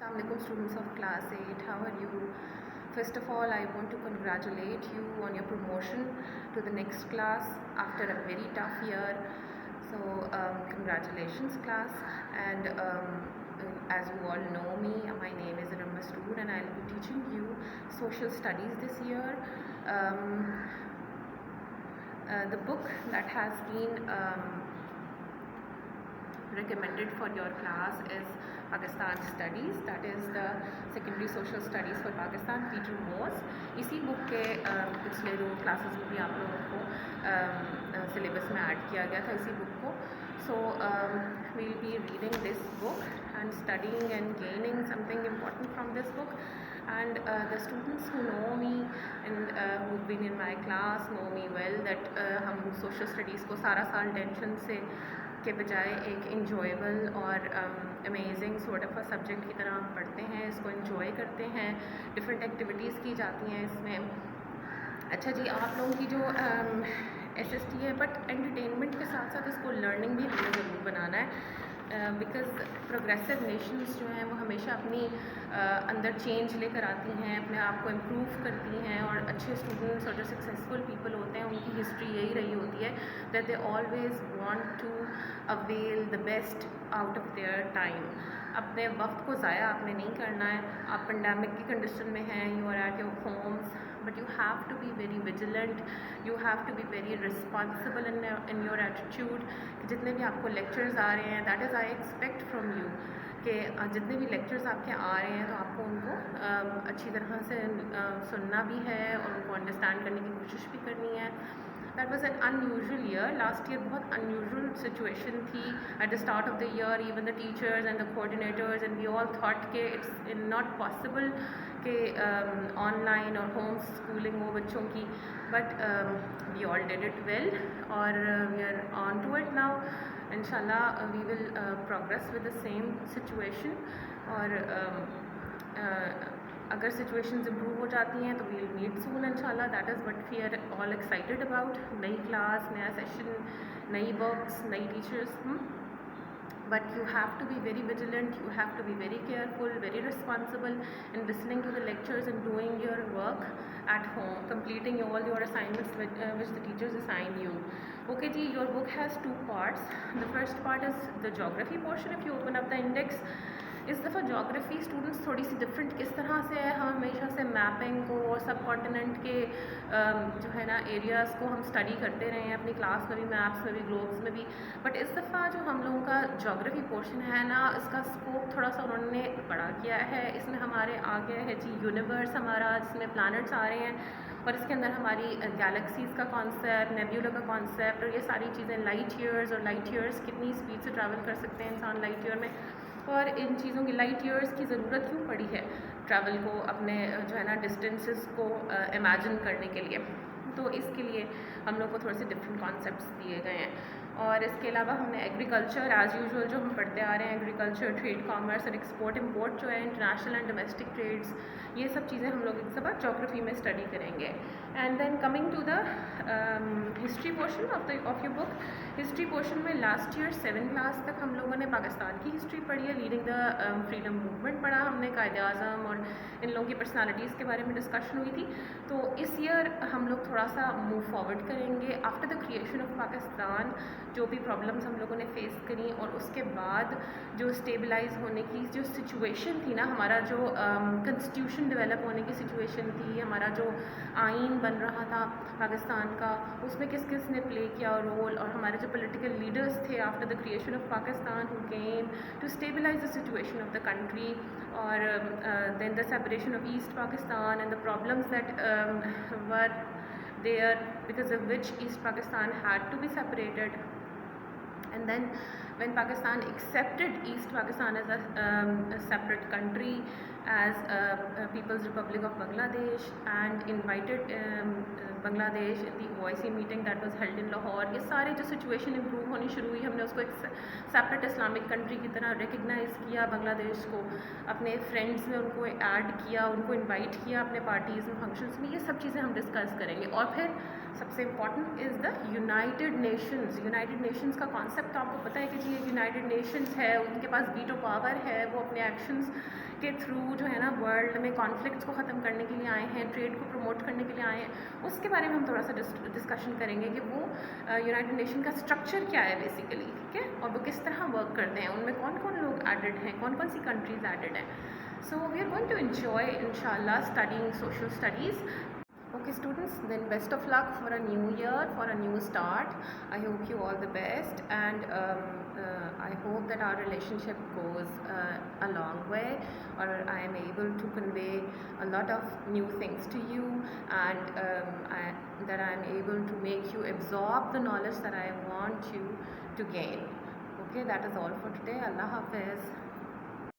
Assalamualaikum students of class 8, how are you? First of all, I want to congratulate you on your promotion to the next class after a very tough year. So congratulations class, and as you all know me, my name is Ramastur and I will be teaching you social studies this year. The book that has been recommended for your class is Pakistan Studies, that is the Secondary Social Studies for Pakistan, Peter Moores. इसी book के पिछले 2 classes में भी आप लोगों को syllabus में add किया गया था इसी बुक को. So we'll be reading this book and studying and gaining something important from this book. And the students who know me and who've been in my class know me well that हम social studies को सारा साल tension से के बजाय एक enjoyable और amazing sort of subject की तरह हम पढ़ते हैं, इसको इंजॉय करते हैं, डिफरेंट एक्टिविटीज़ की जाती हैं इसमें. अच्छा जी, आप लोगों की जो SST है, बट एंटरटेनमेंट के साथ साथ इसको लर्निंग भी हमें ज़रूर बनाना है, बिकॉज़ प्रोग्रेसिव नेशंस जो हैं वो हमेशा अपनी अंदर चेंज लेकर आती हैं, अपने आप को इम्प्रूव करती हैं, और अच्छे स्टूडेंट्स और जो सक्सेसफुल पीपल होते हैं उनकी हिस्ट्री यही रही होती है that they always want to avail the best out of their time. अपने वक्त को ज़ाया आपने नहीं करना है. आप पेंडेमिक की कंडीशन में हैं, you are at your homes, but you have to be very vigilant, you have to be very responsible in your attitude. जितने भी आपको लेक्चर्स आ रहे हैं, that is I expect from you कि जितने भी लेक्चर्स आपके आ रहे हैं तो आपको उनको अच्छी तरह से सुनना भी है और उनको अंडरस्टैंड करने की कोशिश भी करनी है. That was an unusual year. Last year बहुत unusual situation थी. At the start of the year, even the teachers and the coordinators and we all thought कि it's not possible कि online और home schooling हो बच्चों की, but we all did it well और we are on to it now. Inshallah we will progress with the same situation. और अगर situations improve हो जाती हैं तो वी विल मीट सून इंशाल्लाह. That is what we are all excited about. नई class, नया सेशन, नई बुक्स, नई teachers. But you have to be very vigilant, you have to be very careful, very responsible in listening to the lectures and doing your work at home, completing all your assignments which the teachers assign you. Okay ji, your book has 2 parts. The first part is the geography portion. If you open up the index, इस दफ़ा geography students थोड़ी सी different किस तरह से है. हम हमेशा से मैपिंग को और सब कॉन्टिनेंट के जो है ना एरियाज़ को हम स्टडी करते रहे हैं अपनी क्लास में भी, मैप्स में भी, ग्लोब्स में भी. बट इस दफ़ा जो हम लोगों का जोग्राफ़ी पोर्शन है ना, इसका स्कोप थोड़ा सा उन्होंने बड़ा किया है. इसमें हमारे आ गया है जी यूनिवर्स हमारा, जिसमें प्लैनेट्स आ रहे हैं और इसके अंदर हमारी गैलेक्सीज़ का कॉन्सेप्ट, नेब्यूला का कॉन्सेप्ट और ये सारी चीज़ें, लाइट ईयर्स और लाइट ईयर्स कितनी स्पीड से ट्रैवल कर सकते हैं इंसान लाइट ईयर में, और इन चीज़ों की लाइट ईयर्स की ज़रूरत क्यों पड़ी है ट्रैवल को अपने जो है ना डिस्टेंसेस को इमेजिन करने के लिए. तो इसके लिए हम लोग को थोड़े से डिफरेंट कॉन्सेप्ट्स दिए गए हैं. और इसके अलावा हमने एग्रीकल्चर एज़ यूजुअल जो हम पढ़ते आ रहे हैं, एग्रीकल्चर, ट्रेड, कॉमर्स और एक्सपोर्ट इम्पोर्ट जो है, इंटरनेशनल एंड डोमेस्टिक ट्रेड्स, ये सब चीज़ें हम लोग इस बार जोग्राफी में स्टडी करेंगे. And then coming to the history portion of your book. History portion में लास्ट ईयर 7 क्लास तक हम लोगों ने पाकिस्तान की हिस्ट्री पढ़ी है. लीडिंग द फ्रीडम मूवमेंट पढ़ा हमने, कायदे आज़म और इन लोगों की पर्सनालिटीज़ के बारे में डिस्कशन हुई थी. तो इस ईयर हम लोग थोड़ा सा मूव फॉरवर्ड करेंगे. After the creation of Pakistan जो भी प्रॉब्लम्स हम लोगों ने फेस करी और उसके बाद जो स्टेबलाइज होने की जो सिचुएशन थी ना, हमारा जो कॉन्स्टिट्यूशन डेवलप होने की सिचुएशन थी, हमारा जो आइन बन रहा था पाकिस्तान का, उसमें किस किस ने प्ले किया रोल, और हमारे जो पॉलिटिकल लीडर्स थे after the creation of Pakistan who came to stabilize the situation of the country, और then the separation of east Pakistan and the problems that were there because of which East Pakistan had to be separated. And then when Pakistan accepted East Pakistan as a separate country, as a People's Republic of Bangladesh, and invited Bangladesh in the OIC meeting that was held in Lahore, ये सारे जो situation improve होनी शुरू हुई, हमने उसको एक separate Islamic country की तरह रिकग्नाइज़ किया, बांग्लादेश को अपने फ्रेंड्स में उनको ऐड किया, उनको इनवाइट किया अपने पार्टीज़ में, फंक्शंस में. ये सब चीज़ें हम डिस्कस करेंगे. और फिर सबसे important is the United Nations. United Nations का कॉन्सेप्ट आपको पता है कि जी यूनाइटेड नेशंस है, उनके पास वीटो पावर है, वो अपने एक्शंस के थ्रू जो है ना वर्ल्ड में कॉन्फ्लिक्ट्स को ख़त्म करने के लिए आए हैं, ट्रेड को प्रमोट करने के लिए आए हैं, उसके बारे में हम थोड़ा सा डिस्कशन करेंगे कि वो यूनाइटेड नेशन का स्ट्रक्चर क्या है बेसिकली, ठीक है, और वो किस तरह वर्क करते हैं, उनमें कौन कौन लोग एडेड हैं, कौन कौन सी कंट्रीज़ एडेड हैं. So we are going to enjoy inshallah studying social studies. Okay students, then best of luck for a new year, for a new start. I hope you all the best, and I hope that our relationship goes a long way, or I am able to convey a lot of new things to you, and that I am able to make you absorb the knowledge that I want you to gain. Okay, that is all for today. Allah Hafiz.